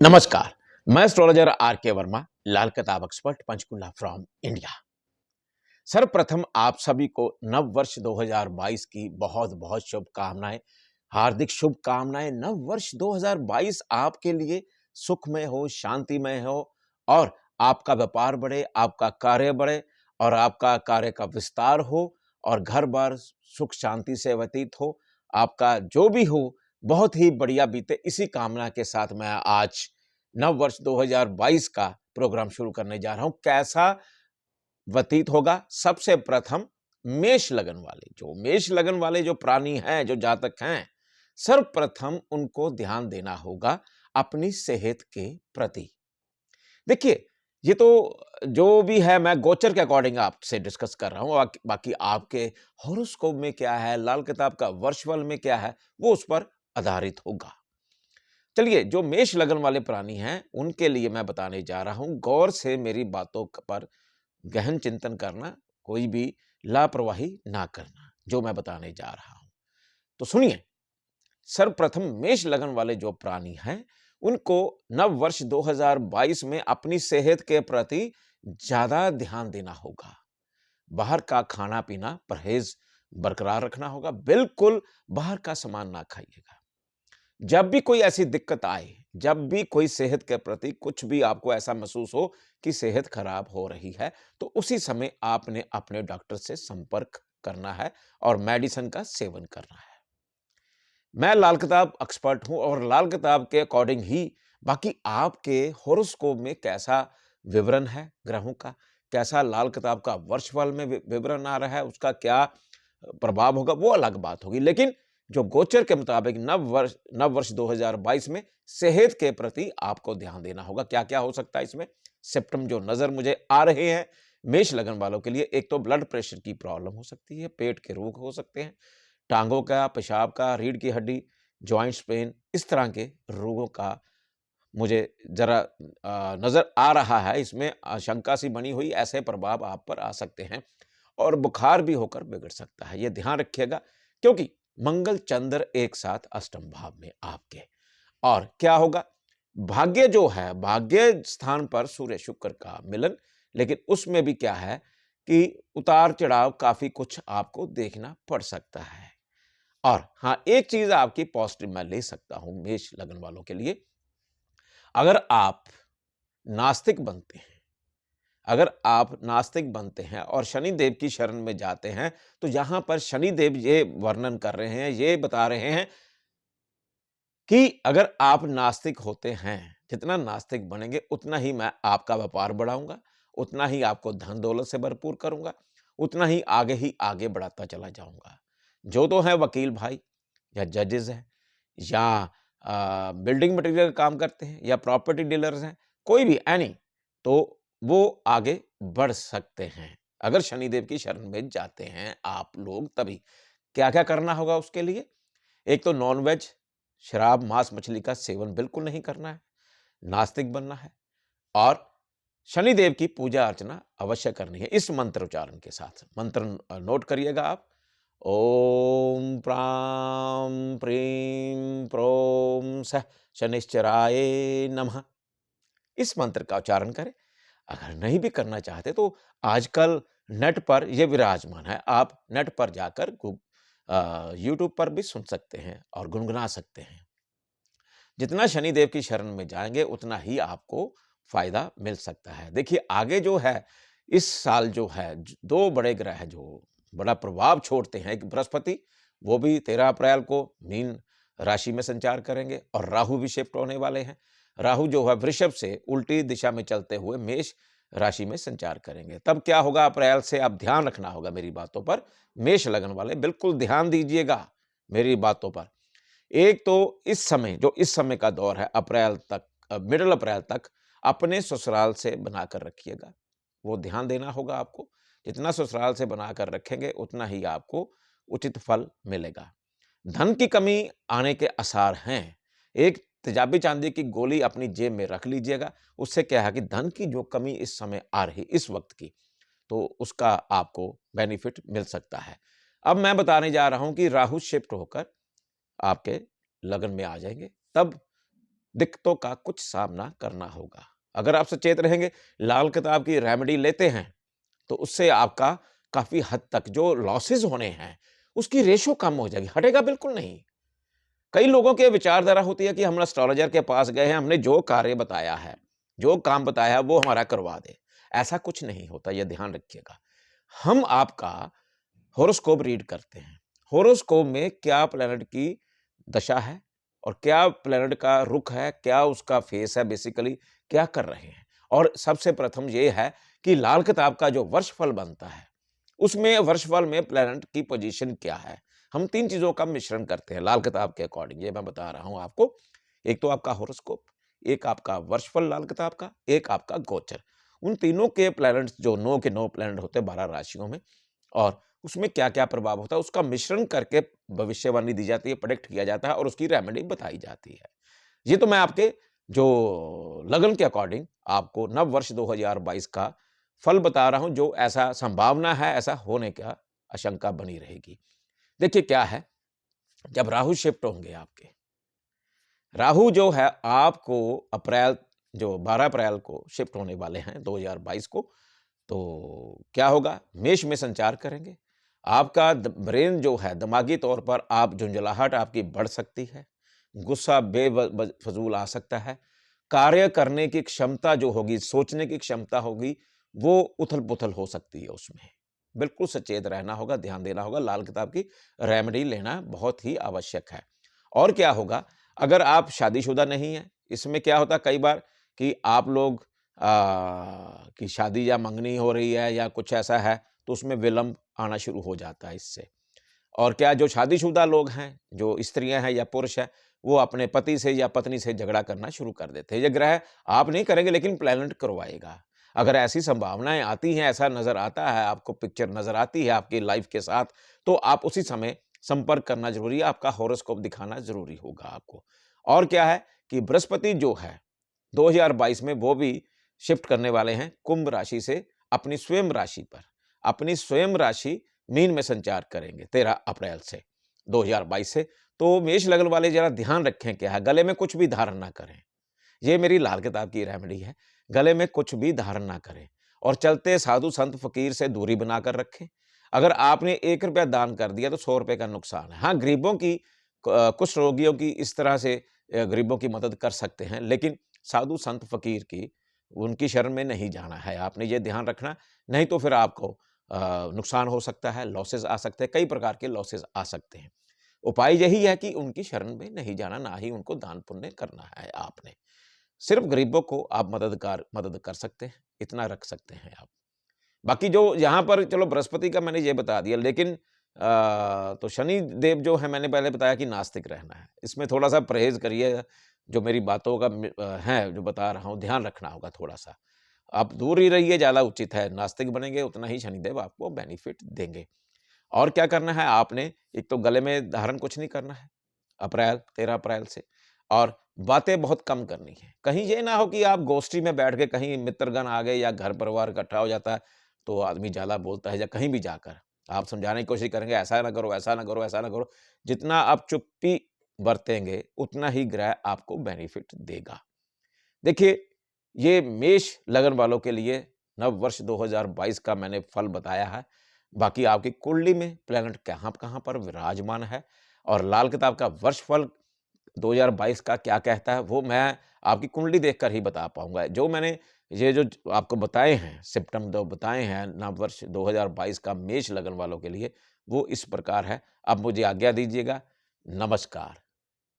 नमस्कार। मैं astrologer are के वर्मा, लाल किताब एक्सपर्ट, पंचकुला फ्रॉम इंडिया। सर्वप्रथम आप सभी को नव वर्ष 2022 की बहुत बहुत शुभकामनाएं, हार्दिक शुभकामनाएं। नव वर्ष 2022 आपके लिए सुखमय हो, शांतिमय हो और आपका व्यापार बढ़े, आपका कार्य बढ़े और आपका कार्य का विस्तार हो और घर बार सुख शांति से व्यतीत हो। आपका जो भी हो बहुत ही बढ़िया बीते, इसी कामना के साथ मैं आज नव वर्ष 2022 का प्रोग्राम शुरू करने जा रहा हूं। कैसा व्यतीत होगा? सबसे प्रथम मेष लगन वाले जो प्राणी हैं, जो जातक हैं, सर्वप्रथम उनको ध्यान देना होगा अपनी सेहत के प्रति। देखिए, ये तो जो भी है मैं गोचर के अकॉर्डिंग आपसे डिस्कस कर रहा हूं। बाकी आपके हॉरोस्कोप में क्या है, लाल किताब का वर्षफल में क्या है, वो उस पर आधारित होगा। चलिए, जो मेष लगन वाले प्राणी हैं उनके लिए मैं बताने जा रहा हूं। गौर से मेरी बातों पर गहन चिंतन करना, कोई भी लापरवाही ना करना, जो मैं बताने जा रहा हूं। तो सुनिए, सर्वप्रथम मेष लगन वाले जो प्राणी हैं उनको नव वर्ष 2022 में अपनी सेहत के प्रति ज्यादा ध्यान देना होगा। बाहर का खाना पीना परहेज बरकरार रखना होगा। बिल्कुल बाहर का सामान ना खाइएगा। जब भी कोई ऐसी दिक्कत आए, जब भी कोई सेहत के प्रति कुछ भी आपको ऐसा महसूस हो कि सेहत खराब हो रही है, तो उसी समय आपने अपने डॉक्टर से संपर्क करना है और मेडिसिन का सेवन करना है। मैं लाल किताब एक्सपर्ट हूं और लाल किताब के अकॉर्डिंग ही बाकी आपके हॉरोस्कोप में कैसा विवरण है ग्रहों का, कैसा लाल किताब का वर्षफल में विवरण आ रहा है, उसका क्या प्रभाव होगा, वो अलग बात होगी। लेकिन जो गोचर के मुताबिक नव वर्ष 2022 में सेहत के प्रति आपको ध्यान देना होगा। क्या क्या हो सकता है इसमें? सिम्पटम जो नजर मुझे आ रहे हैं मेष लगन वालों के लिए, एक तो ब्लड प्रेशर की प्रॉब्लम हो सकती है, पेट के रोग हो सकते हैं, टांगों का, पेशाब का, रीढ़ की हड्डी, जॉइंट्स पेन, इस तरह के रोगों का मुझे जरा नजर आ रहा है। इसमें आशंका सी बनी हुई, ऐसे प्रभाव आप पर आ सकते हैं और बुखार भी होकर बिगड़ सकता है। ये ध्यान रखिएगा, क्योंकि मंगल चंद्र एक साथ अष्टम भाव में आपके। और क्या होगा? भाग्य जो है, भाग्य स्थान पर सूर्य शुक्र का मिलन, लेकिन उसमें भी क्या है कि उतार चढ़ाव काफी कुछ आपको देखना पड़ सकता है। और हाँ, एक चीज आपकी पॉजिटिव मैं ले सकता हूं मेष लगन वालों के लिए। अगर आप नास्तिक बनते हैं, अगर आप नास्तिक बनते हैं और शनि देव की शरण में जाते हैं, तो यहां पर शनि देव ये वर्णन कर रहे हैं, ये बता रहे हैं कि अगर आप नास्तिक होते हैं, जितना नास्तिक बनेंगे उतना ही मैं आपका व्यापार बढ़ाऊंगा, उतना ही आपको धन दौलत से भरपूर करूंगा, उतना ही आगे बढ़ाता चला जाऊंगा। जो तो है वकील भाई या जजेस हैं या बिल्डिंग मटेरियल का काम करते हैं या प्रॉपर्टी डीलर्स हैं, कोई भी एनी, तो वो आगे बढ़ सकते हैं अगर शनिदेव की शरण में जाते हैं आप लोग। तभी क्या क्या करना होगा उसके लिए? एक तो नॉनवेज, शराब, मांस मछली का सेवन बिल्कुल नहीं करना है, नास्तिक बनना है और शनिदेव की पूजा अर्चना अवश्य करनी है इस मंत्र उच्चारण के साथ। मंत्र नोट करिएगा आप। ओम प्राम प्रीम प्रोम स शनिश्चराय नमः। इस मंत्र का उच्चारण करें। अगर नहीं भी करना चाहते तो आजकल नेट पर यह विराजमान है, आप नेट पर जाकर यूट्यूब पर भी सुन सकते हैं और गुनगुना सकते हैं। जितना शनिदेव की शरण में जाएंगे उतना ही आपको फायदा मिल सकता है। देखिए, आगे जो है इस साल जो है दो बड़े ग्रह जो बड़ा प्रभाव छोड़ते हैं, एक बृहस्पति, वो भी 13 अप्रैल को मीन राशि में संचार करेंगे और राहु भी शिफ्ट होने वाले हैं। राहु जो है वृषभ से उल्टी दिशा में चलते हुए मेष राशि में संचार करेंगे। तब क्या होगा अप्रैल से, आप ध्यान रखना होगा मेरी बातों पर। मेष लगन वाले बिल्कुल ध्यान दीजिएगा मेरी बातों पर। एक तो इस समय का दौर है अप्रैल तक, मिडिल अप्रैल तक अपने ससुराल से बनाकर रखिएगा, वो ध्यान देना होगा आपको। जितना ससुराल से बनाकर रखेंगे उतना ही आपको उचित फल मिलेगा। धन की कमी आने के आसार हैं। एक तेजाबी चांदी की गोली अपनी जेब में रख लीजिएगा। उससे क्या है कि धन की जो कमी इस समय आ रही, इस वक्त की, तो उसका आपको बेनिफिट मिल सकता है। अब मैं बताने जा रहा हूं कि राहु शिफ्ट होकर आपके लगन में आ जाएंगे, तब दिक्कतों का कुछ सामना करना होगा। अगर आप सचेत रहेंगे, लाल किताब की रेमेडी लेते हैं, तो उससे आपका काफ़ी हद तक जो लॉसेस होने हैं, उसकी रेशो कम हो जाएगी, हटेगा बिल्कुल नहीं। कई लोगों की विचारधारा होती है कि हम एस्ट्रोलॉजर के पास गए हैं, हमने जो कार्य बताया है, जो काम बताया है, वो हमारा करवा दे। ऐसा कुछ नहीं होता, ये ध्यान रखिएगा। हम आपका हॉरोस्कोप रीड करते हैं। हॉरोस्कोप में क्या प्लैनेट की दशा है और क्या प्लैनेट का रुख है, क्या उसका फेस है, बेसिकली क्या कर रहे हैं। और सबसे प्रथम ये है कि लाल किताब का जो वर्षफल बनता है, उसमें वर्षफल में प्लैनेट की पोजीशन क्या है। हम 3 चीज़ों का मिश्रण करते हैं लाल किताब के अकॉर्डिंग, ये मैं बता रहा हूँ आपको। एक तो आपका हॉरोस्कोप, एक आपका वर्षफल लाल किताब का, एक आपका गोचर। उन तीनों के प्लैनेट्स जो 9 के 9 प्लैनेट होते हैं 12 राशियों में, और उसमें क्या-क्या प्रभाव होता है, उसका मिश्रण करके भविष्यवाणी दी जाती है, प्रेडिक्ट किया जाता है और उसकी रेमेडी बताई जाती है। ये तो मैं आपके जो लगन के अकॉर्डिंग आपको नव वर्ष 2022 का फल बता रहा हूँ, जो ऐसा संभावना है, ऐसा होने का आशंका बनी रहेगी। देखिए क्या है, जब राहु शिफ्ट होंगे आपके, राहु जो है आपको अप्रैल जो 12 अप्रैल को शिफ्ट होने वाले हैं 2022 को, तो क्या होगा? मेष में संचार करेंगे। आपका ब्रेन जो है दिमागी तौर पर आप झुंझलाहट आपकी बढ़ सकती है, गुस्सा फजूल आ सकता है, कार्य करने की क्षमता जो होगी, सोचने की क्षमता होगी, वो उथल-पुथल हो सकती है उसमें। बिल्कुल सचेत रहना होगा, ध्यान देना होगा, लाल किताब की रेमेडी लेना बहुत ही आवश्यक है। और क्या होगा, अगर आप शादीशुदा नहीं हैं, इसमें क्या होता है कई बार कि आप लोग की शादी या मंगनी हो रही है या कुछ ऐसा है, तो उसमें विलंब आना शुरू हो जाता है इससे। और क्या जो शादीशुदा लोग हैं, जो स्त्रियाँ हैं या पुरुष हैं, वो अपने पति से या पत्नी से झगड़ा करना शुरू कर देते हैं। ये ग्रह आप नहीं करेंगे लेकिन प्लैनेट करवाएगा। अगर ऐसी संभावनाएँ आती हैं, ऐसा नज़र आता है, आपको पिक्चर नज़र आती है आपकी लाइफ़ के साथ, तो आप उसी समय संपर्क करना ज़रूरी है, आपका हॉरोस्कोप दिखाना ज़रूरी होगा आपको। और क्या है कि बृहस्पति जो है 2022 में वो भी शिफ्ट करने वाले हैं कुंभ राशि से अपनी स्वयं राशि पर। अपनी स्वयं राशि मीन में संचार करेंगे 13 अप्रैल से 2022 से। तो मेष लगन वाले जरा ध्यान रखें क्या है, गले में कुछ भी धारण ना करें। ये मेरी लाल किताब की रेमेडी है। गले में कुछ भी धारण ना करें और चलते साधु संत फकीर से दूरी बनाकर रखें। अगर आपने ₹1 दान कर दिया तो ₹100 का नुकसान है। हाँ, गरीबों की कुछ रोगियों की इस तरह से गरीबों की मदद कर सकते हैं, लेकिन साधु संत फकीर की उनकी शरण में नहीं जाना है। आपने ये ध्यान रखना, नहीं तो फिर आपको नुकसान हो सकता है, लॉसेस आ सकते हैं, कई प्रकार के लॉसेस आ सकते हैं। उपाय यही है कि उनकी शरण में नहीं जाना, ना ही उनको दान पुण्य करना है आपने। सिर्फ़ गरीबों को आप मदद कर सकते हैं, इतना रख सकते हैं आप। बाकी जो यहाँ पर चलो बृहस्पति का मैंने ये बता दिया, लेकिन तो शनि देव जो है मैंने पहले बताया कि नास्तिक रहना है। इसमें थोड़ा-सा परहेज़ करिए, जो मेरी बातों का है जो बता रहा हूँ, ध्यान रखना होगा थोड़ा-सा। आप दूर ही रहिए, ज़्यादा उचित है। नास्तिक बनेंगे उतना ही शनिदेव आपको बेनिफिट देंगे। और क्या करना है आपने, एक तो गले में धारण कुछ नहीं करना है, 13 अप्रैल से, और बातें बहुत कम करनी है। कहीं ये ना हो कि आप गोष्ठी में बैठ के कहीं मित्रगण आ गए या घर परिवार इकट्ठा हो जाता है, तो आदमी ज़्यादा बोलता है, या कहीं भी जाकर आप समझाने की कोशिश करेंगे, ऐसा ना करो, ऐसा ना करो, ऐसा ना करो। जितना आप चुप्पी बरतेंगे, उतना ही ग्रह आपको बेनिफिट देगा। देखिए, ये मेष लगन वालों के लिए नव वर्ष 2022 का मैंने फल बताया है। बाकी आपकी कुंडली में प्लैनेट कहाँ-कहाँ पर विराजमान है और लाल किताब का वर्ष फल 2022 का क्या कहता है, वो मैं आपकी कुंडली देखकर ही बता पाऊँगा। जो मैंने ये जो आपको बताए हैं, सिम्पटम बताए हैं नव वर्ष 2022 का मेष लगन वालों के लिए, वो इस प्रकार है। अब मुझे आज्ञा दीजिएगा। नमस्कार।